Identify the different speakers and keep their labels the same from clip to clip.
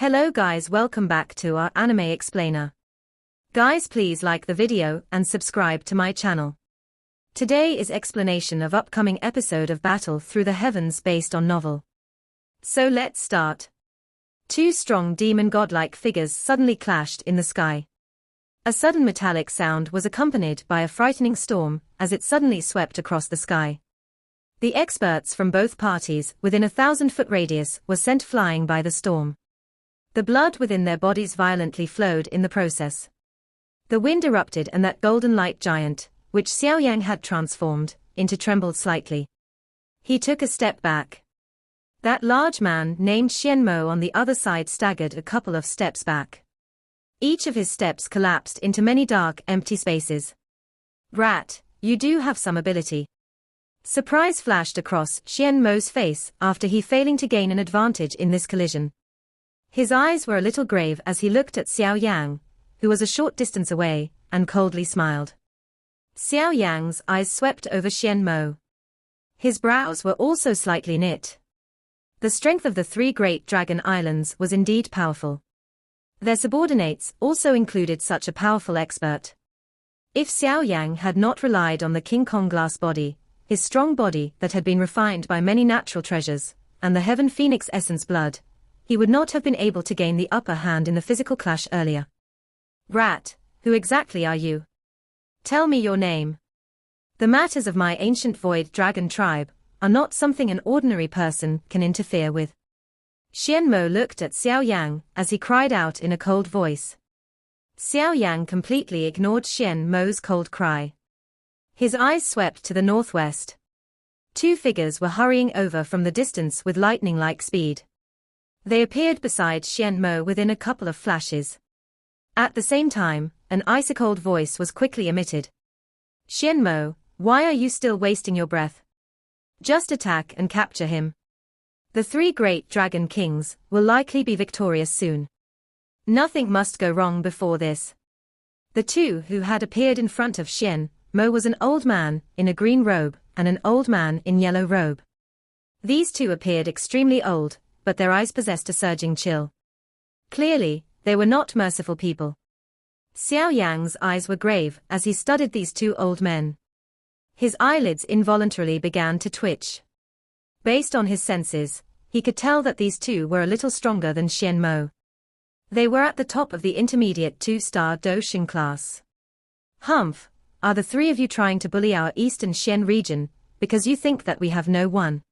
Speaker 1: Hello guys, welcome back to our anime explainer. Guys, please like the video and subscribe to my channel. Today is explanation of upcoming episode of Battle Through the Heavens based on novel. So let's start. Two strong demon godlike figures suddenly clashed in the sky. A sudden metallic sound was accompanied by a frightening storm as it suddenly swept across the sky. The experts from both parties within a 1,000-foot radius were sent flying by the storm. The blood within their bodies violently flowed in the process. The wind erupted and that golden light giant, which Xiao Yan had transformed into, trembled slightly. He took a step back. That large man named Xian Mo on the other side staggered a couple of steps back. Each of his steps collapsed into many dark, empty spaces. "Rat, you do have some ability." Surprise flashed across Xian Mo's face after he failing to gain an advantage in this collision. His eyes were a little grave as he looked at Xiao Yang, who was a short distance away, and coldly smiled. Xiao Yang's eyes swept over Xian Mo. His brows were also slightly knit. The strength of the three great dragon islands was indeed powerful. Their subordinates also included such a powerful expert. If Xiao Yang had not relied on the King Kong glass body, his strong body that had been refined by many natural treasures, and the Heaven Phoenix essence blood, he would not have been able to gain the upper hand in the physical clash earlier. "Rat, who exactly are you? Tell me your name. The matters of my ancient void dragon tribe are not something an ordinary person can interfere with." Xian Mo looked at Xiao Yang as he cried out in a cold voice. Xiao Yang completely ignored Xian Mo's cold cry. His eyes swept to the northwest. Two figures were hurrying over from the distance with lightning-like speed. They appeared beside Xian Mo within a couple of flashes. At the same time, an ice-cold voice was quickly emitted. "Xian Mo, why are you still wasting your breath? Just attack and capture him. The three great dragon kings will likely be victorious soon. Nothing must go wrong before this." The two who had appeared in front of Xian Mo was an old man in a green robe and an old man in yellow robe. These two appeared extremely old, but their eyes possessed a surging chill. Clearly, they were not merciful people. Xiao Yang's eyes were grave as he studied these two old men. His eyelids involuntarily began to twitch. Based on his senses, he could tell that these two were a little stronger than Xian Mo. They were at the top of the intermediate 2-star Dosheng class. "Humph, are the three of you trying to bully our eastern Xian region, because you think that we have no one?"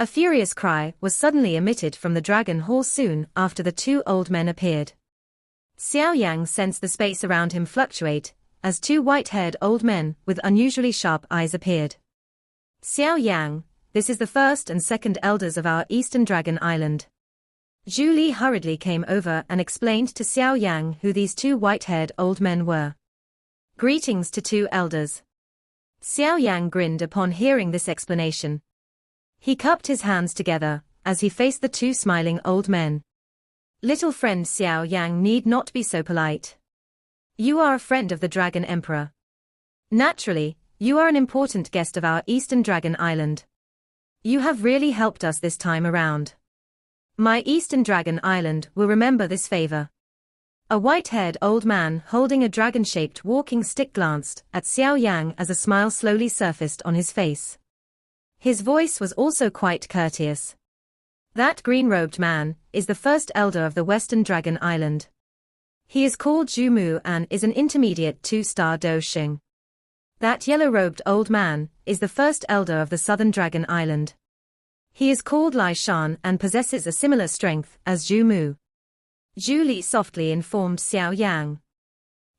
Speaker 1: A furious cry was suddenly emitted from the dragon hall soon after the two old men appeared. Xiao Yang sensed the space around him fluctuate, as two white-haired old men with unusually sharp eyes appeared. "Xiao Yang, this is the first and second elders of our Eastern Dragon Island." Zhu Li hurriedly came over and explained to Xiao Yang who these two white-haired old men were. "Greetings to two elders." Xiao Yang grinned upon hearing this explanation. He cupped his hands together as he faced the two smiling old men. "Little friend Xiao Yang need not be so polite. You are a friend of the Dragon Emperor. Naturally, you are an important guest of our Eastern Dragon Island. You have really helped us this time around. My Eastern Dragon Island will remember this favor." A white-haired old man holding a dragon-shaped walking stick glanced at Xiao Yang as a smile slowly surfaced on his face. His voice was also quite courteous. "That green-robed man is the first elder of the Western Dragon Island. He is called Zhu Mu and is an intermediate 2-star Dosheng. That yellow-robed old man is the first elder of the Southern Dragon Island. He is called Lai Shan and possesses a similar strength as Zhu Mu." Zhu Li softly informed Xiao Yang.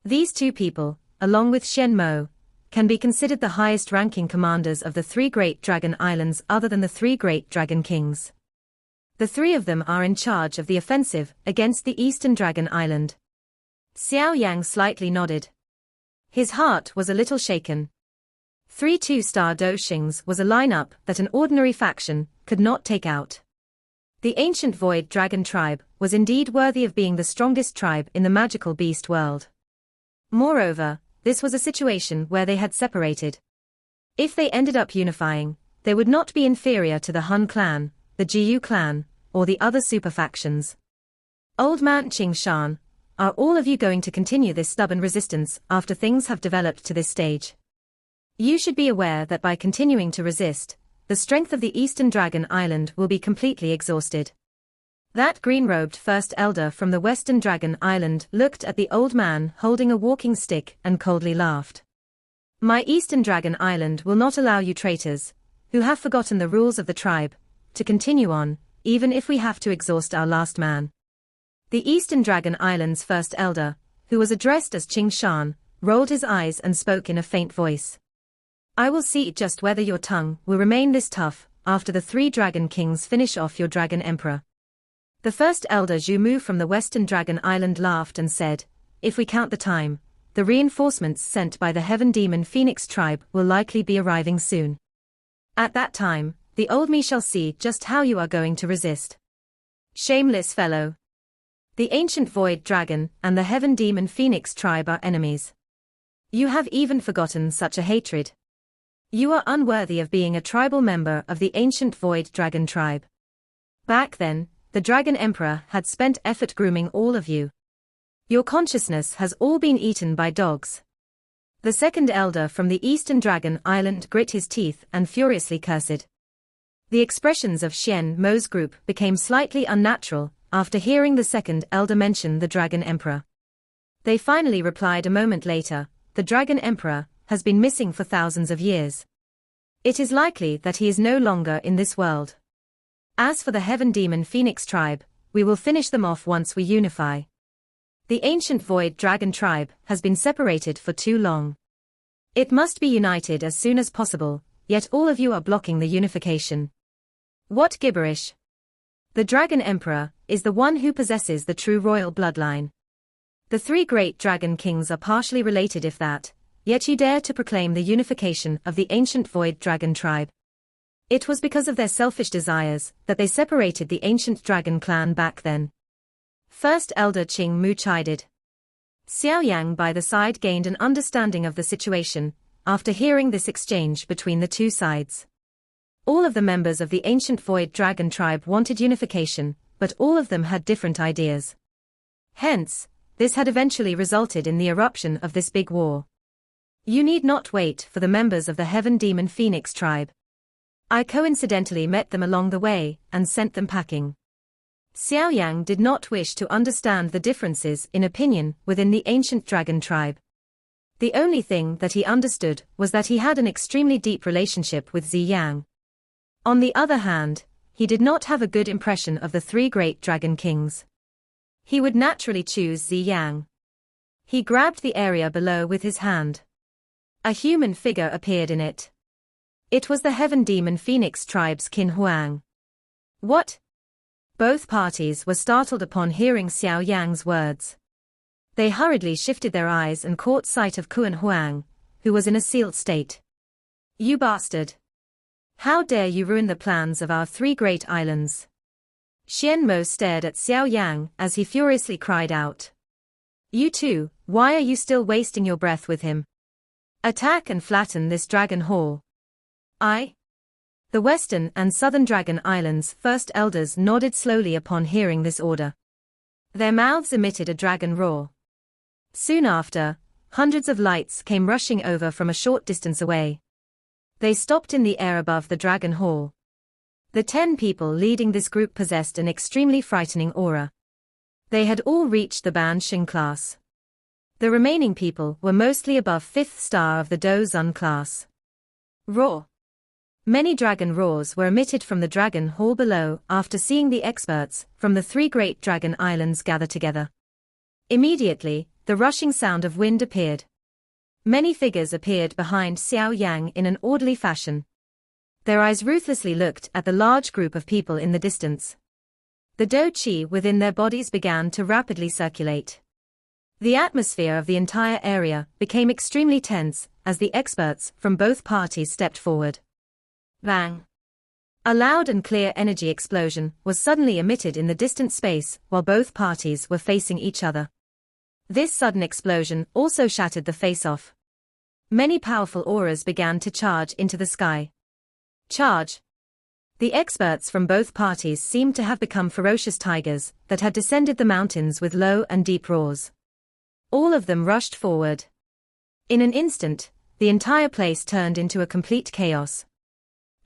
Speaker 1: These two people, along with Xian Mo, can be considered the highest-ranking commanders of the three great dragon islands other than the three great dragon kings. The three of them are in charge of the offensive against the Eastern Dragon Island. Xiao Yang slightly nodded. His heart was a little shaken. 3 2-star Doshengs was a lineup that an ordinary faction could not take out. The ancient void dragon tribe was indeed worthy of being the strongest tribe in the magical beast world. Moreover, this was a situation where they had separated. If they ended up unifying, they would not be inferior to the Hun clan, the Jiu clan, or the other super factions. Old man Qing Shan, are all of you going to continue this stubborn resistance after things have developed to this stage? You should be aware that by continuing to resist, the strength of the Eastern Dragon Island will be completely exhausted. That green-robed first elder from the Western Dragon Island looked at the old man holding a walking stick and coldly laughed. My Eastern Dragon Island will not allow you traitors, who have forgotten the rules of the tribe, to continue on, even if we have to exhaust our last man. The Eastern Dragon Island's first elder, who was addressed as Qing Shan, rolled his eyes and spoke in a faint voice. I will see just whether your tongue will remain this tough after the 3 Dragon Kings finish off your Dragon Emperor. The first elder Zhu Mu from the Western Dragon Island laughed and said, if we count the time, the reinforcements sent by the Heaven Demon Phoenix tribe will likely be arriving soon. At that time, the old me shall see just how you are going to resist. Shameless fellow. The ancient Void Dragon and the Heaven Demon Phoenix tribe are enemies. You have even forgotten such a hatred. You are unworthy of being a tribal member of the ancient Void Dragon tribe. Back then, the Dragon Emperor had spent effort grooming all of you. Your consciousness has all been eaten by dogs. The second elder from the Eastern Dragon Island grit his teeth and furiously cursed. The expressions of Xian Mo's group became slightly unnatural after hearing the second elder mention the Dragon Emperor. They finally replied a moment later, the Dragon Emperor has been missing for thousands of years. It is likely that he is no longer in this world. As for the Heaven Demon Phoenix tribe, we will finish them off once we unify. The ancient Void Dragon tribe has been separated for too long. It must be united as soon as possible, yet all of you are blocking the unification. What gibberish! The Dragon Emperor is the one who possesses the true royal bloodline. The 3 great Dragon Kings are partially related if that, yet you dare to proclaim the unification of the ancient Void Dragon tribe. It was because of their selfish desires that they separated the ancient Dragon clan back then. First Elder Qing Mu chided. Xiao Yan by the side gained an understanding of the situation, after hearing this exchange between the two sides. All of the members of the ancient Void Dragon tribe wanted unification, but all of them had different ideas. Hence, this had eventually resulted in the eruption of this big war. You need not wait for the members of the Heaven Demon Phoenix tribe. I coincidentally met them along the way and sent them packing. Xiao Yang did not wish to understand the differences in opinion within the ancient dragon tribe. The only thing that he understood was that he had an extremely deep relationship with Zi Yang. On the other hand, he did not have a good impression of the 3 great dragon kings. He would naturally choose Zi Yang. He grabbed the area below with his hand. A human figure appeared in it. It was the Heaven Demon Phoenix tribe's Qin Huang. What? Both parties were startled upon hearing Xiao Yang's words. They hurriedly shifted their eyes and caught sight of Qin Huang, who was in a sealed state. You bastard! How dare you ruin the plans of our 3 great islands? Xian Mo stared at Xiao Yang as he furiously cried out. You too, why are you still wasting your breath with him? Attack and flatten this dragon hall. The Western and Southern Dragon Islands' first elders nodded slowly upon hearing this order. Their mouths emitted a dragon roar. Soon after, hundreds of lights came rushing over from a short distance away. They stopped in the air above the dragon hall. The 10 people leading this group possessed an extremely frightening aura. They had all reached the Ban Xing class. The remaining people were mostly above 5th star of the Do Zun class. Roar! Many dragon roars were emitted from the dragon hall below after seeing the experts from the 3 great dragon islands gather together. Immediately, the rushing sound of wind appeared. Many figures appeared behind Xiao Yang in an orderly fashion. Their eyes ruthlessly looked at the large group of people in the distance. The Do Qi within their bodies began to rapidly circulate. The atmosphere of the entire area became extremely tense as the experts from both parties stepped forward. Bang! A loud and clear energy explosion was suddenly emitted in the distant space while both parties were facing each other. This sudden explosion also shattered the face-off. Many powerful auras began to charge into the sky. Charge! The experts from both parties seemed to have become ferocious tigers that had descended the mountains with low and deep roars. All of them rushed forward. In an instant, the entire place turned into a complete chaos.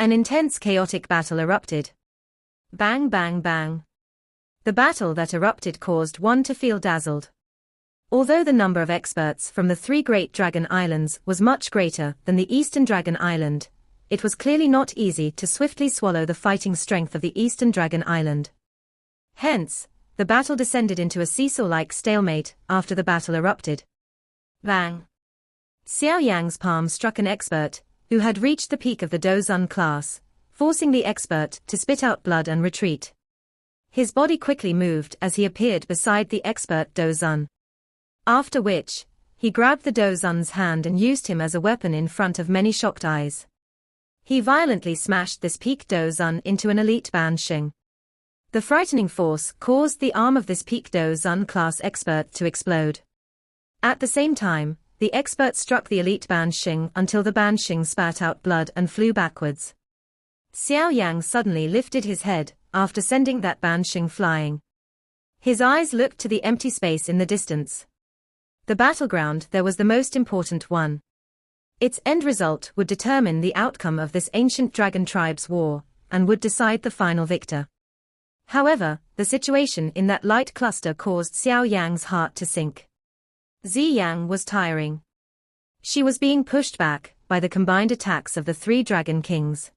Speaker 1: An intense chaotic battle erupted. Bang, bang, bang. The battle that erupted caused one to feel dazzled. Although the number of experts from the three Great Dragon Islands was much greater than the Eastern Dragon Island, it was clearly not easy to swiftly swallow the fighting strength of the Eastern Dragon Island. Hence, the battle descended into a seesaw-like stalemate after the battle erupted. Bang! Xiao Yan's palm struck an expert, who had reached the peak of the Dozun class, forcing the expert to spit out blood and retreat. His body quickly moved as he appeared beside the expert Dozun. After which, he grabbed the Dozun's hand and used him as a weapon in front of many shocked eyes. He violently smashed this peak Dozun into an elite Bansheng. The frightening force caused the arm of this peak Dozun class expert to explode. At the same time, the expert struck the elite Bansheng until the Bansheng spat out blood and flew backwards. Xiao Yang suddenly lifted his head after sending that Bansheng flying. His eyes looked to the empty space in the distance. The battleground there was the most important one. Its end result would determine the outcome of this ancient dragon tribe's war, and would decide the final victor. However, the situation in that light cluster caused Xiao Yang's heart to sink. Ziyang was tiring. She was being pushed back by the combined attacks of the three dragon kings.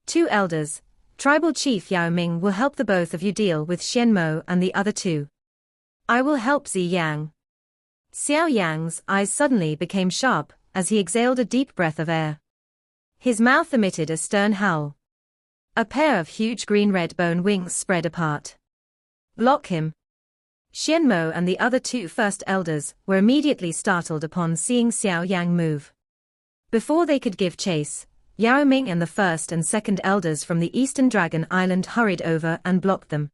Speaker 1: Two elders, tribal chief Yao Ming will help the both of you deal with Xianmo and the other two. I will help Ziyang. Xiao Yang's eyes suddenly became sharp as he exhaled a deep breath of air. His mouth emitted a stern howl. A pair of huge green-red bone wings spread apart. Block him. Xianmo and the other two first elders were immediately startled upon seeing Xiao Yang move. Before they could give chase, Yao Ming and the first and second elders from the Eastern Dragon Island hurried over and blocked them.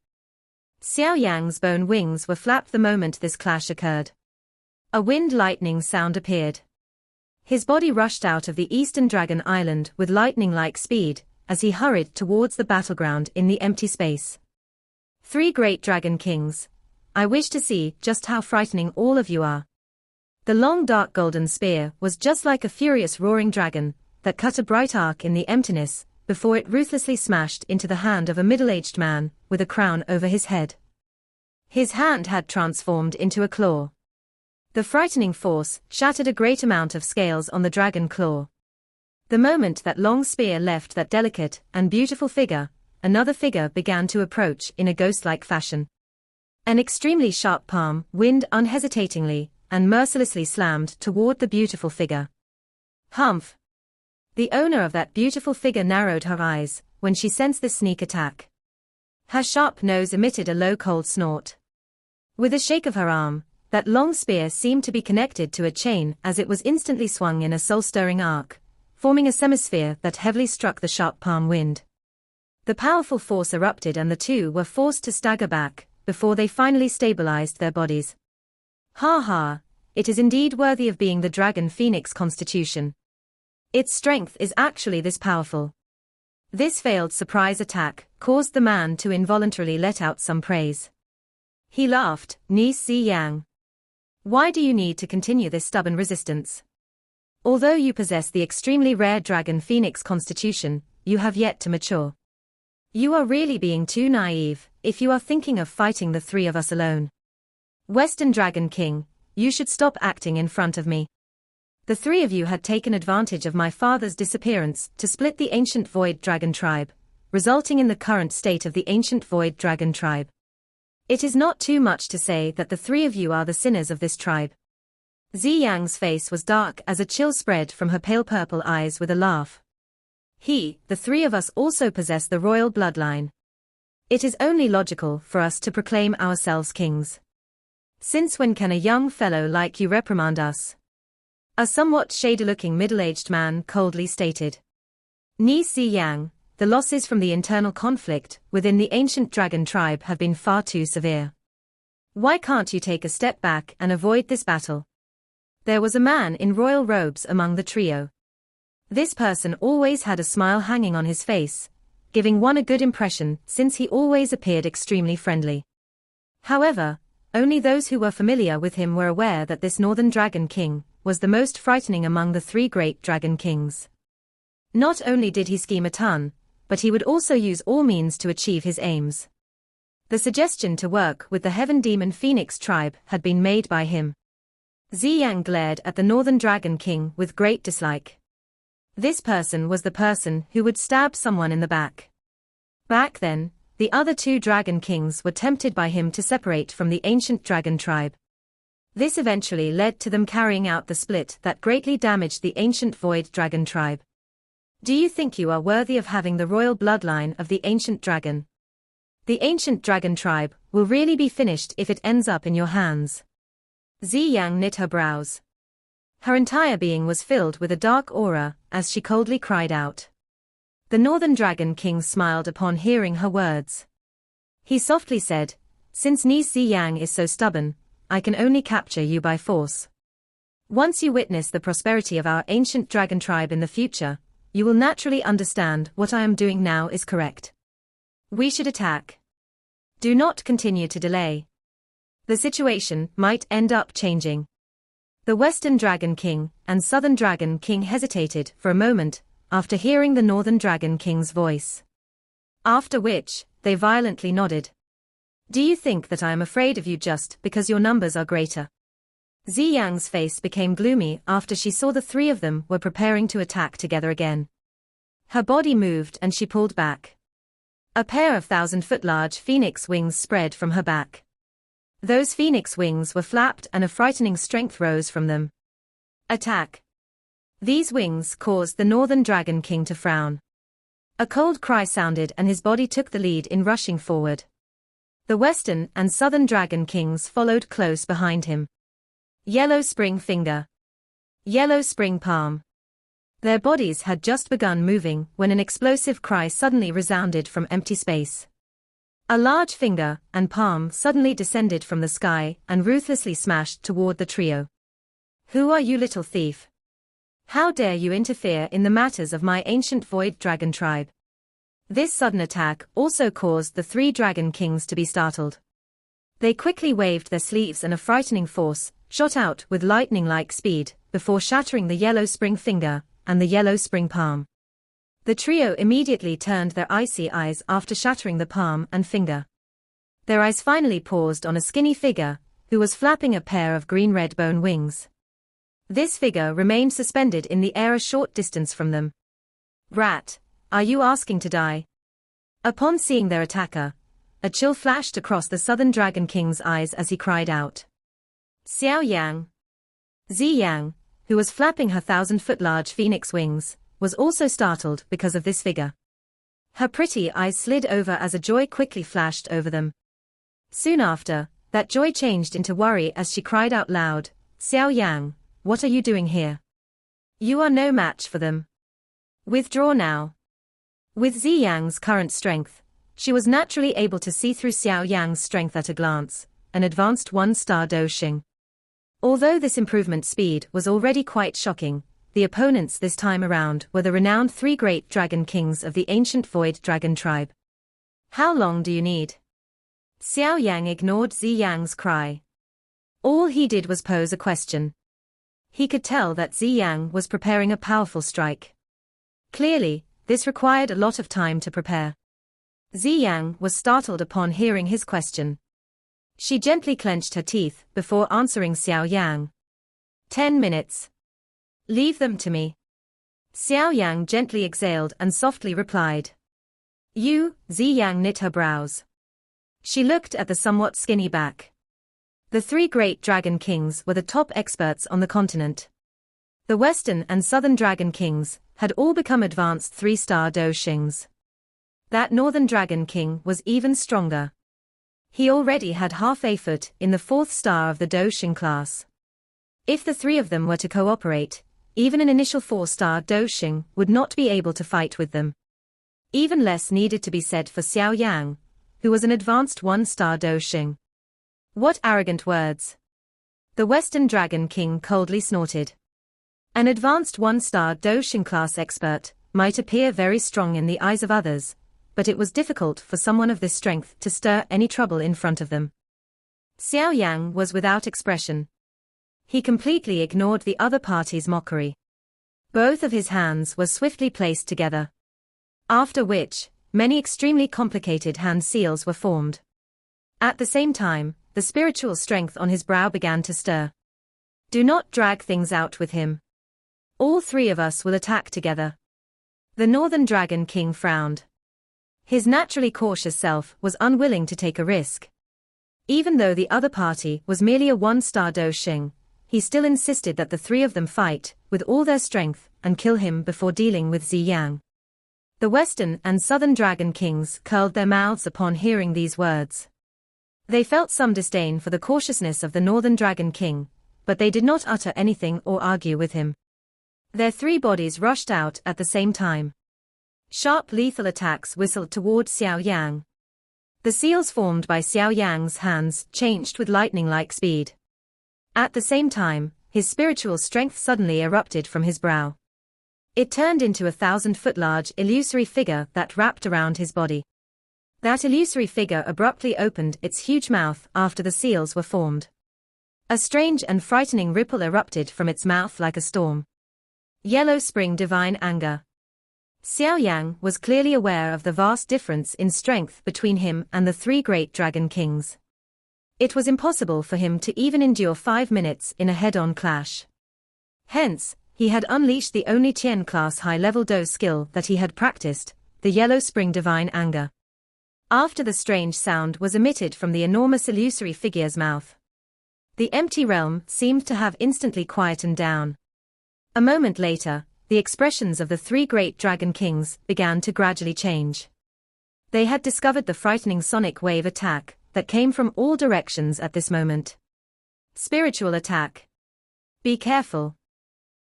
Speaker 1: Xiao Yang's bone wings were flapped the moment this clash occurred. A wind lightning sound appeared. His body rushed out of the Eastern Dragon Island with lightning-like speed, as he hurried towards the battleground in the empty space. Three great dragon kings. I wish to see just how frightening all of you are. The long dark golden spear was just like a furious roaring dragon, that cut a bright arc in the emptiness, before it ruthlessly smashed into the hand of a middle-aged man, with a crown over his head. His hand had transformed into a claw. The frightening force shattered a great amount of scales on the dragon claw. The moment that long spear left that delicate and beautiful figure, another figure began to approach in a ghost-like fashion. An extremely sharp palm wind unhesitatingly and mercilessly slammed toward the beautiful figure. Humph! The owner of that beautiful figure narrowed her eyes when she sensed this sneak attack. Her sharp nose emitted a low cold snort. With a shake of her arm, that long spear seemed to be connected to a chain as it was instantly swung in a soul-stirring arc, forming a semisphere that heavily struck the sharp palm wind. The powerful force erupted and the two were forced to stagger back, before they finally stabilized their bodies. Ha ha, it is indeed worthy of being the Dragon Phoenix constitution. Its strength is actually this powerful. This failed surprise attack caused the man to involuntarily let out some praise. He laughed, Ni Si Yang. Why do you need to continue this stubborn resistance? Although you possess the extremely rare Dragon Phoenix constitution, you have yet to mature. You are really being too naive, if you are thinking of fighting the three of us alone. Western Dragon King, you should stop acting in front of me. The three of you had taken advantage of my father's disappearance to split the ancient Void Dragon tribe, resulting in the current state of the ancient Void Dragon tribe. It is not too much to say that the three of you are the sinners of this tribe. Ziyang's face was dark as a chill spread from her pale purple eyes with a laugh. The three of us also possess the royal bloodline. It is only logical for us to proclaim ourselves kings. Since when can a young fellow like you reprimand us? A somewhat shady-looking middle-aged man coldly stated. Ni Si Yang, the losses from the internal conflict within the ancient dragon tribe have been far too severe. Why can't you take a step back and avoid this battle? There was a man in royal robes among the trio. This person always had a smile hanging on his face, giving one a good impression since he always appeared extremely friendly. However, only those who were familiar with him were aware that this Northern Dragon King was the most frightening among the three great dragon kings. Not only did he scheme a ton, but he would also use all means to achieve his aims. The suggestion to work with the Heaven Demon Phoenix tribe had been made by him. Xiao glared at the Northern Dragon King with great dislike. This person was the person who would stab someone in the back. Back then, the other two dragon kings were tempted by him to separate from the ancient dragon tribe. This eventually led to them carrying out the split that greatly damaged the ancient void dragon tribe. Do you think you are worthy of having the royal bloodline of the ancient dragon? The ancient dragon tribe will really be finished if it ends up in your hands. Xiao knit her brows. Her entire being was filled with a dark aura as she coldly cried out. The Northern Dragon King smiled upon hearing her words. He softly said, "Since Xiao is so stubborn, I can only capture you by force. Once you witness the prosperity of our ancient dragon tribe in the future, you will naturally understand what I am doing now is correct. We should attack. Do not continue to delay. The situation might end up changing." The Western Dragon King and Southern Dragon King hesitated for a moment after hearing the Northern Dragon King's voice. After which, they violently nodded. "Do you think that I am afraid of you just because your numbers are greater?" Xiang's face became gloomy after she saw the three of them were preparing to attack together again. Her body moved and she pulled back. A pair of 1,000-foot-large phoenix wings spread from her back. Those phoenix wings were flapped and a frightening strength rose from them. Attack! These wings caused the Northern Dragon King to frown. A cold cry sounded and his body took the lead in rushing forward. The Western and Southern Dragon Kings followed close behind him. Yellow Spring Finger. Yellow Spring Palm. Their bodies had just begun moving when an explosive cry suddenly resounded from empty space. A large finger and palm suddenly descended from the sky and ruthlessly smashed toward the trio. "Who are you, little thief? How dare you interfere in the matters of my ancient void dragon tribe?" This sudden attack also caused the three dragon kings to be startled. They quickly waved their sleeves and a frightening force shot out with lightning-like speed before shattering the yellow spring finger and the yellow spring palm. The trio immediately turned their icy eyes after shattering the palm and finger. Their eyes finally paused on a skinny figure who was flapping a pair of green-red bone wings. This figure remained suspended in the air a short distance from them. "Rat, are you asking to die?" Upon seeing their attacker, a chill flashed across the Southern Dragon King's eyes as he cried out. "Xiao Yan." Xiao, who was flapping her 1,000-foot-large phoenix wings, was also startled because of this figure. Her pretty eyes slid over as a joy quickly flashed over them. Soon after, that joy changed into worry as she cried out loud, "Xiao Yan, what are you doing here? You are no match for them. Withdraw now." With Xiang's current strength, she was naturally able to see through Xiao Yan's strength at a glance, an advanced 1-star Doxing. Although this improvement speed was already quite shocking, the opponents this time around were the renowned three great dragon kings of the ancient void dragon tribe. "How long do you need?" Xiao Yan ignored Xiang's cry. All he did was pose a question. He could tell that Xiang was preparing a powerful strike. Clearly, this required a lot of time to prepare. Xiang was startled upon hearing his question. She gently clenched her teeth before answering Xiao Yan. 10 minutes. Leave them to me." Xiao Yan gently exhaled and softly replied. "You?" Xiang knit her brows. She looked at the somewhat skinny back. The three great dragon kings were the top experts on the continent. The Western and Southern Dragon Kings had all become advanced 3-star Doxings. That Northern Dragon King was even stronger. He already had half a foot in the 4th star of the Doxing class. If the three of them were to cooperate, even an initial 4-star Doxing would not be able to fight with them. Even less needed to be said for Xiao Yan, who was an advanced 1-star Doxing. What arrogant words! The Western Dragon King coldly snorted. An advanced 1-star Doxing class expert might appear very strong in the eyes of others, but it was difficult for someone of this strength to stir any trouble in front of them. Xiao Yan was without expression. He completely ignored the other party's mockery. Both of his hands were swiftly placed together. After which, many extremely complicated hand seals were formed. At the same time, the spiritual strength on his brow began to stir. Do not drag things out with him. All three of us will attack together. The Northern Dragon King frowned. His naturally cautious self was unwilling to take a risk. Even though the other party was merely a one-star Do Xing, he still insisted that the three of them fight, with all their strength, and kill him before dealing with Ziyang. The Western and Southern Dragon Kings curled their mouths upon hearing these words. They felt some disdain for the cautiousness of the Northern Dragon King, but they did not utter anything or argue with him. Their three bodies rushed out at the same time. Sharp lethal attacks whistled toward Xiao Yang. The seals formed by Xiao Yang's hands changed with lightning-like speed. At the same time, his spiritual strength suddenly erupted from his brow. It turned into a 1,000-foot-large illusory figure that wrapped around his body. That illusory figure abruptly opened its huge mouth after the seals were formed. A strange and frightening ripple erupted from its mouth like a storm. Yellow Spring Divine Anger. Xiao Yang was clearly aware of the vast difference in strength between him and the three great dragon kings. It was impossible for him to even endure 5 minutes in a head-on clash. Hence, he had unleashed the only Qian-class high-level Do skill that he had practiced, the Yellow Spring Divine Anger. After the strange sound was emitted from the enormous illusory figure's mouth, the empty realm seemed to have instantly quietened down. A moment later, the expressions of the three great dragon kings began to gradually change. They had discovered the frightening sonic wave attack that came from all directions at this moment. Spiritual attack. Be careful.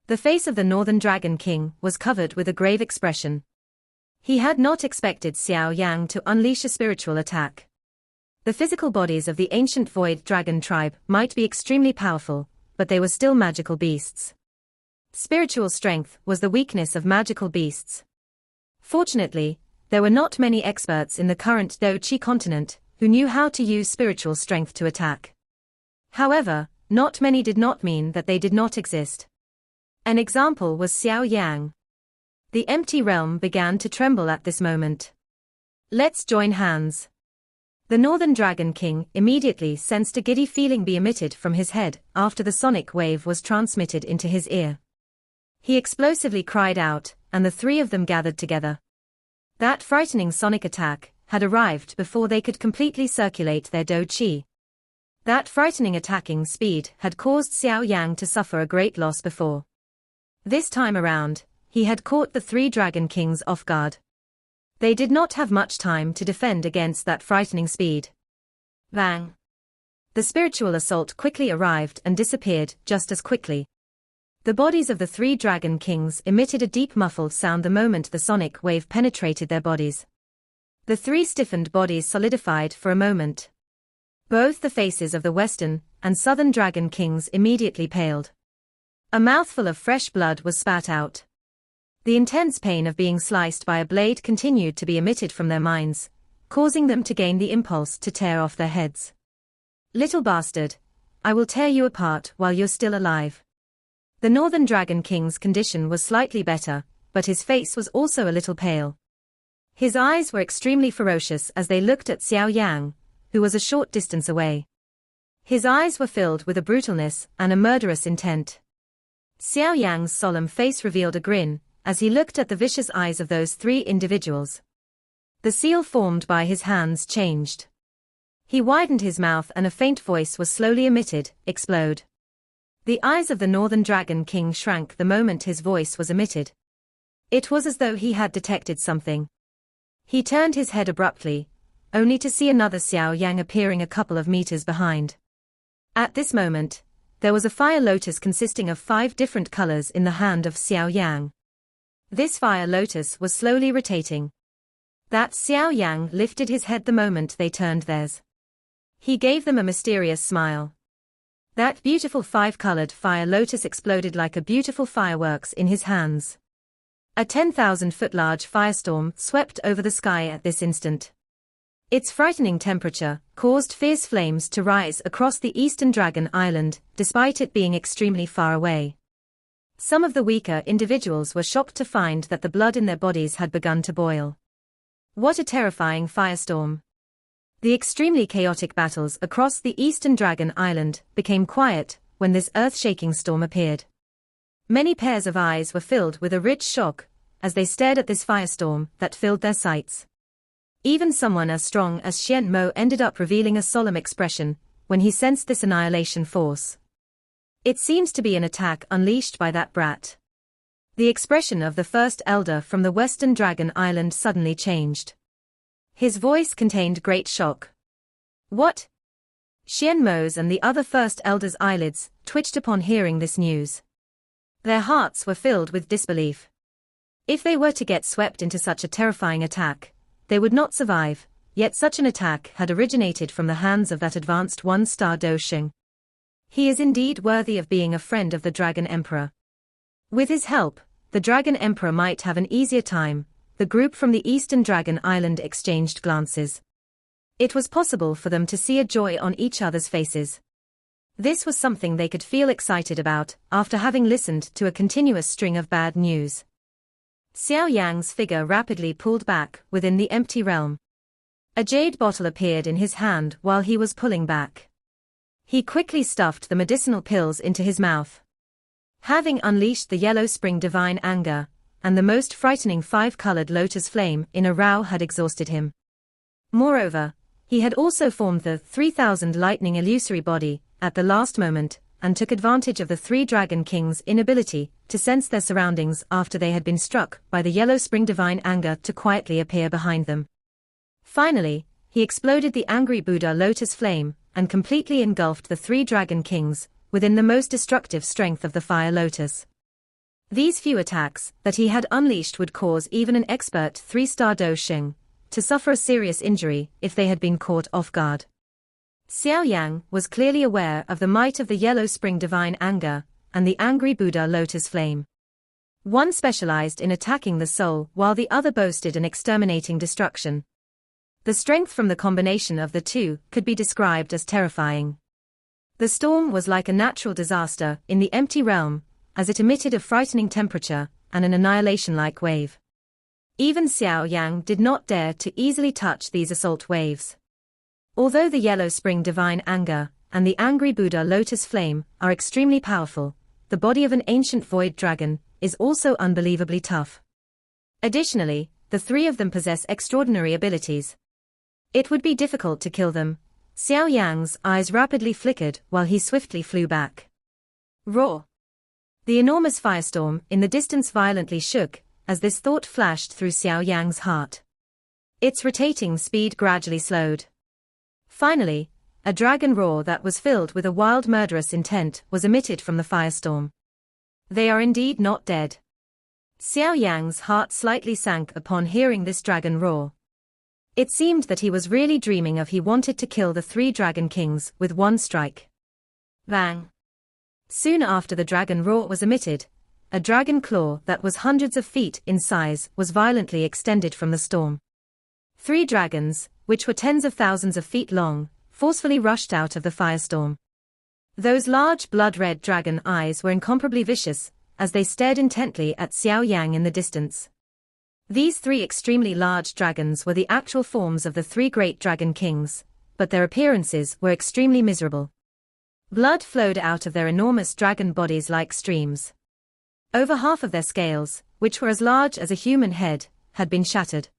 Speaker 1: The face of the Northern Dragon King was covered with a grave expression. He had not expected Xiao Yang to unleash a spiritual attack. The physical bodies of the ancient Void Dragon tribe might be extremely powerful, but they were still magical beasts. Spiritual strength was the weakness of magical beasts. Fortunately, there were not many experts in the current Do Chi continent who knew how to use spiritual strength to attack. However, not many did not mean that they did not exist. An example was Xiao Yang. The empty realm began to tremble at this moment. Let's join hands. The Northern Dragon King immediately sensed a giddy feeling be emitted from his head after the sonic wave was transmitted into his ear. He explosively cried out, and the three of them gathered together. That frightening sonic attack had arrived before they could completely circulate their Do Chi. That frightening attacking speed had caused Xiao Yang to suffer a great loss before. This time around, he had caught the three Dragon Kings off guard. They did not have much time to defend against that frightening speed. Bang! The spiritual assault quickly arrived and disappeared just as quickly. The bodies of the three Dragon Kings emitted a deep muffled sound the moment the sonic wave penetrated their bodies. The three stiffened bodies solidified for a moment. Both the faces of the Western and Southern Dragon Kings immediately paled. A mouthful of fresh blood was spat out. The intense pain of being sliced by a blade continued to be emitted from their minds, causing them to gain the impulse to tear off their heads. Little bastard, I will tear you apart while you're still alive. The Northern Dragon King's condition was slightly better, but his face was also a little pale. His eyes were extremely ferocious as they looked at Xiao Yang, who was a short distance away. His eyes were filled with a brutalness and a murderous intent. Xiao Yang's solemn face revealed a grin as he looked at the vicious eyes of those three individuals. The seal formed by his hands changed. He widened his mouth and a faint voice was slowly emitted, explode. The eyes of the Northern Dragon King shrank the moment his voice was emitted. It was as though he had detected something. He turned his head abruptly, only to see another Xiao Yang appearing a couple of meters behind. At this moment, there was a fire lotus consisting of 5 different colors in the hand of Xiao Yang. This fire lotus was slowly rotating. That Xiao Yang lifted his head the moment they turned theirs. He gave them a mysterious smile. That beautiful 5-colored fire lotus exploded like a beautiful fireworks in his hands. A 10,000-foot large firestorm swept over the sky at this instant. Its frightening temperature caused fierce flames to rise across the eastern Dragon Island, despite it being extremely far away. Some of the weaker individuals were shocked to find that the blood in their bodies had begun to boil. What a terrifying firestorm! The extremely chaotic battles across the eastern Dragon Island became quiet when this earth-shaking storm appeared. Many pairs of eyes were filled with a rich shock as they stared at this firestorm that filled their sights. Even someone as strong as Xiao Yan ended up revealing a solemn expression when he sensed this annihilation force. It seems to be an attack unleashed by that brat. The expression of the first elder from the western Dragon Island suddenly changed. His voice contained great shock. What? Xiao Yan's and the other first elder's eyelids twitched upon hearing this news. Their hearts were filled with disbelief. If they were to get swept into such a terrifying attack, they would not survive, yet such an attack had originated from the hands of that advanced one-star Dosheng. He is indeed worthy of being a friend of the Dragon Emperor. With his help, the Dragon Emperor might have an easier time. The group from the eastern Dragon Island exchanged glances. It was possible for them to see a joy on each other's faces. This was something they could feel excited about after having listened to a continuous string of bad news. Xiao Yan's figure rapidly pulled back within the empty realm. A jade bottle appeared in his hand while he was pulling back. He quickly stuffed the medicinal pills into his mouth. Having unleashed the yellow spring divine anger, and the most frightening five-colored lotus flame in a row had exhausted him. Moreover, he had also formed the 3,000 lightning illusory body at the last moment, and took advantage of the three Dragon Kings' inability to sense their surroundings after they had been struck by the yellow spring divine anger to quietly appear behind them. Finally, he exploded the angry Buddha lotus flame and completely engulfed the three Dragon Kings within the most destructive strength of the fire lotus. These few attacks that he had unleashed would cause even an expert 3-star Dosheng to suffer a serious injury if they had been caught off guard. Xiao Yan was clearly aware of the might of the yellow spring divine anger and the angry Buddha lotus flame. One specialized in attacking the soul while the other boasted an exterminating destruction. The strength from the combination of the two could be described as terrifying. The storm was like a natural disaster in the empty realm, as it emitted a frightening temperature and an annihilation-like wave. Even Xiao Yan did not dare to easily touch these assault waves. Although the yellow spring divine anger and the angry Buddha lotus flame are extremely powerful, the body of an ancient void dragon is also unbelievably tough. Additionally, the three of them possess extraordinary abilities. It would be difficult to kill them. Xiao Yan's eyes rapidly flickered while he swiftly flew back. Roar! The enormous firestorm in the distance violently shook as this thought flashed through Xiao Yan's heart. Its rotating speed gradually slowed. Finally, a dragon roar that was filled with a wild murderous intent was emitted from the firestorm. They are indeed not dead. Xiao Yan's heart slightly sank upon hearing this dragon roar. It seemed that he was really dreaming of he wanted to kill the three Dragon Kings with one strike. Bang! Soon after the dragon roar was emitted, a dragon claw that was hundreds of feet in size was violently extended from the storm. Three dragons, which were tens of thousands of feet long, forcefully rushed out of the firestorm. Those large blood-red dragon eyes were incomparably vicious, as they stared intently at Xiao Yan in the distance. These three extremely large dragons were the actual forms of the three great Dragon Kings, but their appearances were extremely miserable. Blood flowed out of their enormous dragon bodies like streams. Over half of their scales, which were as large as a human head, had been shattered.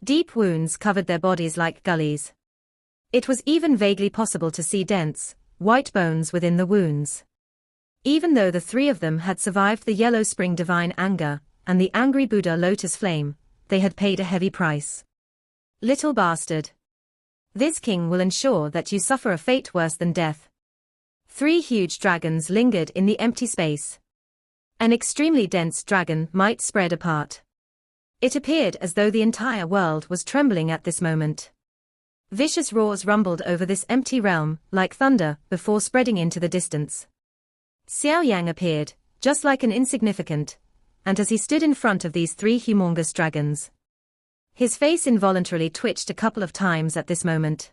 Speaker 1: Deep wounds covered their bodies like gullies. It was even vaguely possible to see dense, white bones within the wounds. Even though the three of them had survived the yellow spring divine anger and the angry Buddha lotus flame, they had paid a heavy price. Little bastard. This king will ensure that you suffer a fate worse than death. Three huge dragons lingered in the empty space. An extremely dense dragon might spread apart. It appeared as though the entire world was trembling at this moment. Vicious roars rumbled over this empty realm, like thunder, before spreading into the distance. Xiao Yan appeared, just like an insignificant, and as he stood in front of these three humongous dragons. His face involuntarily twitched a couple of times at this moment.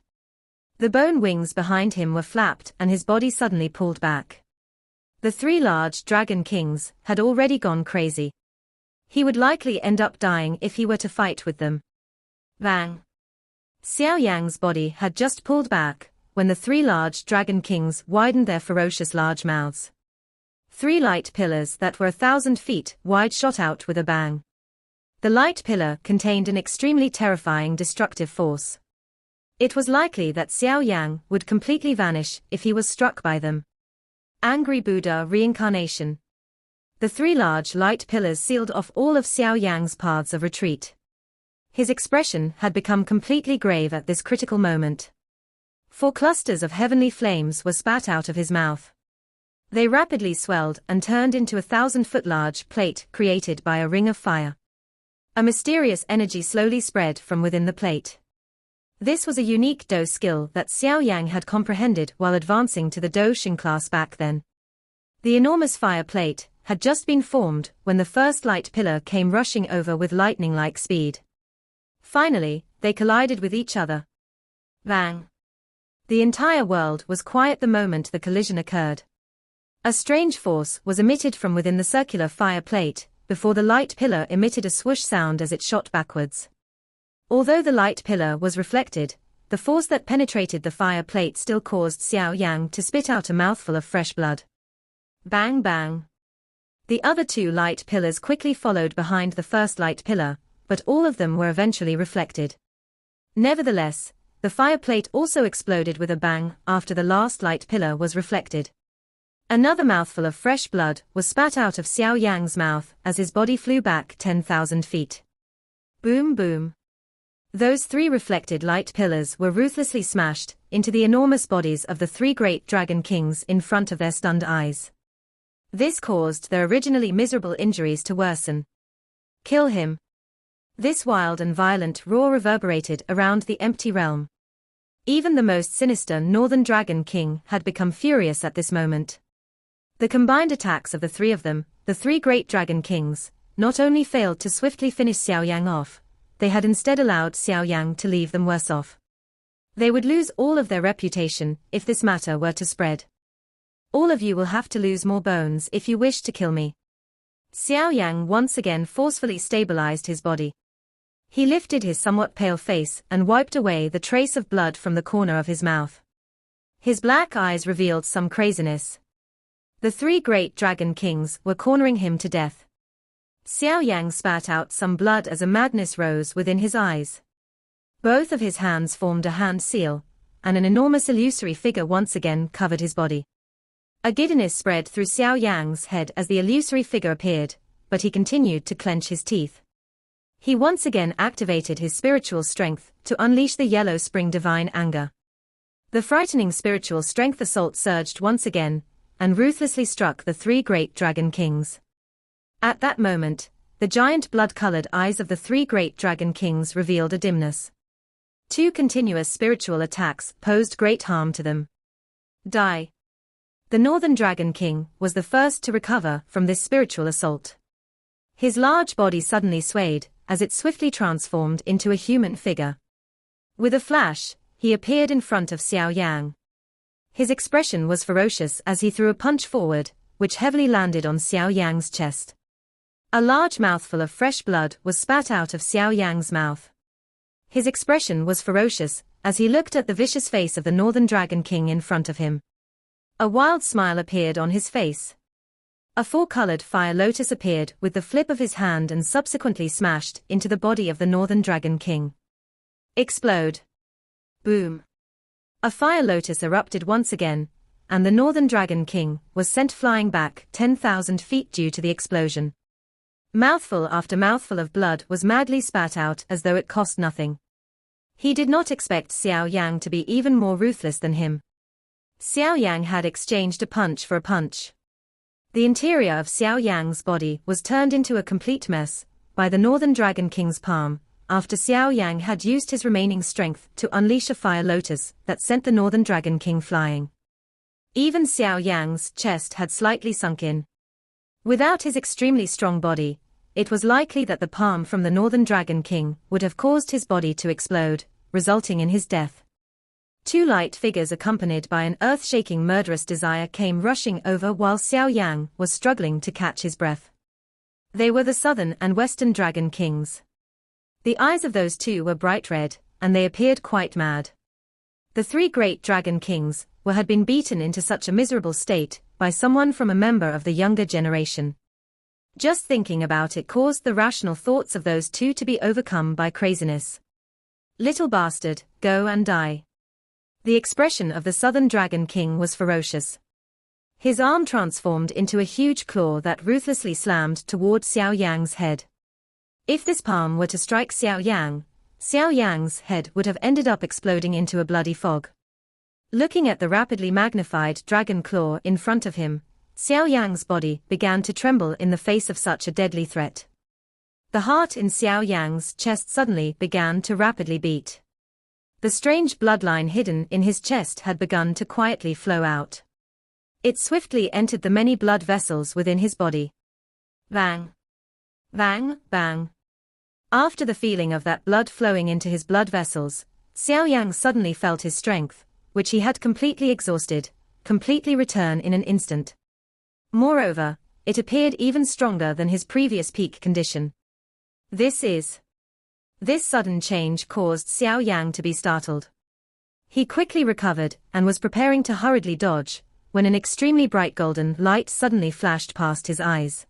Speaker 1: The bone wings behind him were flapped and his body suddenly pulled back. The three large dragon kings had already gone crazy. He would likely end up dying if he were to fight with them. Bang! Xiao Yan's body had just pulled back when the three large dragon kings widened their ferocious large mouths. Three light pillars that were 1,000 feet wide shot out with a bang. The light pillar contained an extremely terrifying destructive force. It was likely that Xiao Yan would completely vanish if he was struck by them. Angry Buddha reincarnation. The three large light pillars sealed off all of Xiao Yan's paths of retreat. His expression had become completely grave at this critical moment. 4 clusters of heavenly flames were spat out of his mouth. They rapidly swelled and turned into a 1,000-foot large plate created by a ring of fire. A mysterious energy slowly spread from within the plate. This was a unique Do skill that Xiao Yan had comprehended while advancing to the Do Shin class back then. The enormous fire plate had just been formed when the first light pillar came rushing over with lightning-like speed. Finally, they collided with each other. Bang! The entire world was quiet the moment the collision occurred. A strange force was emitted from within the circular fire plate, before the light pillar emitted a swoosh sound as it shot backwards. Although the light pillar was reflected, the force that penetrated the fire plate still caused Xiao Yan to spit out a mouthful of fresh blood. Bang bang. The other 2 light pillars quickly followed behind the first light pillar, but all of them were eventually reflected. Nevertheless, the fire plate also exploded with a bang after the last light pillar was reflected. Another mouthful of fresh blood was spat out of Xiao Yan's mouth as his body flew back 10,000 feet. Boom boom. Those 3 reflected light pillars were ruthlessly smashed into the enormous bodies of the 3 great dragon kings in front of their stunned eyes. This caused their originally miserable injuries to worsen. Kill him. This wild and violent roar reverberated around the empty realm. Even the most sinister Northern Dragon King had become furious at this moment. The combined attacks of the 3 of them, the 3 great dragon kings, not only failed to swiftly finish Xiao Yan off, they had instead allowed Xiao Yan to leave them worse off. They would lose all of their reputation if this matter were to spread. All of you will have to lose more bones if you wish to kill me. Xiao Yan once again forcefully stabilized his body. He lifted his somewhat pale face and wiped away the trace of blood from the corner of his mouth. His black eyes revealed some craziness. The 3 great dragon kings were cornering him to death. Xiao Yan spat out some blood as a madness rose within his eyes. Both of his hands formed a hand seal, and an enormous illusory figure once again covered his body. A giddiness spread through Xiao Yan's head as the illusory figure appeared, but he continued to clench his teeth. He once again activated his spiritual strength to unleash the yellow spring divine anger. The frightening spiritual strength assault surged once again, and ruthlessly struck the 3 great dragon kings. At that moment, the giant blood-colored eyes of the 3 great dragon kings revealed a dimness. 2 continuous spiritual attacks posed great harm to them. Die. The Northern Dragon King was the first to recover from this spiritual assault. His large body suddenly swayed as it swiftly transformed into a human figure. With a flash, he appeared in front of Xiao Yan. His expression was ferocious as he threw a punch forward, which heavily landed on Xiao Yan's chest. A large mouthful of fresh blood was spat out of Xiao Yan's mouth. His expression was ferocious as he looked at the vicious face of the Northern Dragon King in front of him. A wild smile appeared on his face. A 4-colored fire lotus appeared with the flip of his hand and subsequently smashed into the body of the Northern Dragon King. Explode. Boom. A fire lotus erupted once again, and the Northern Dragon King was sent flying back 10,000 feet due to the explosion. Mouthful after mouthful of blood was madly spat out as though it cost nothing. He did not expect Xiao Yan to be even more ruthless than him. Xiao Yan had exchanged a punch for a punch. The interior of Xiao Yan's body was turned into a complete mess by the Northern Dragon King's palm, after Xiao Yan had used his remaining strength to unleash a fire lotus that sent the Northern Dragon King flying. Even Xiao Yan's chest had slightly sunk in. Without his extremely strong body, it was likely that the palm from the Northern Dragon King would have caused his body to explode, resulting in his death. Two light figures accompanied by an earth-shaking murderous desire came rushing over while Xiao Yan was struggling to catch his breath. They were the Southern and Western Dragon Kings. The eyes of those two were bright red, and they appeared quite mad. The three great Dragon Kings had been beaten into such a miserable state by someone from a member of the younger generation. Just thinking about it caused the rational thoughts of those two to be overcome by craziness. Little bastard, go and die. The expression of the Southern Dragon King was ferocious. His arm transformed into a huge claw that ruthlessly slammed toward Xiao Yang's head. If this palm were to strike Xiao Yang's head would have ended up exploding into a bloody fog. Looking at the rapidly magnified dragon claw in front of him, Xiao Yang's body began to tremble in the face of such a deadly threat. The heart in Xiao Yang's chest suddenly began to rapidly beat. The strange bloodline hidden in his chest had begun to quietly flow out. It swiftly entered the many blood vessels within his body. Bang! Bang! Bang! After the feeling of that blood flowing into his blood vessels, Xiao Yang suddenly felt his strength, which he had completely exhausted, completely return in an instant. Moreover, it appeared even stronger than his previous peak condition. This sudden change caused Xiao Yang to be startled. He quickly recovered and was preparing to hurriedly dodge, when an extremely bright golden light suddenly flashed past his eyes.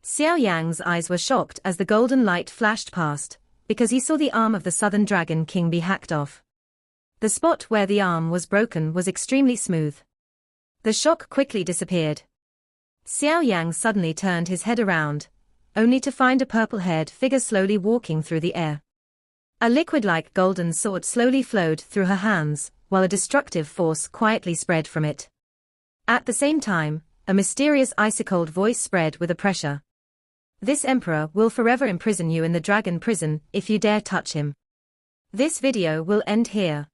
Speaker 1: Xiao Yang's eyes were shocked as the golden light flashed past, because he saw the arm of the Southern Dragon King be hacked off. The spot where the arm was broken was extremely smooth. The shock quickly disappeared. Xiao Yang suddenly turned his head around, only to find a purple-haired figure slowly walking through the air. A liquid-like golden sword slowly flowed through her hands, while a destructive force quietly spread from it. At the same time, a mysterious ice-cold voice spread with a pressure. This emperor will forever imprison you in the dragon prison if you dare touch him. This video will end here.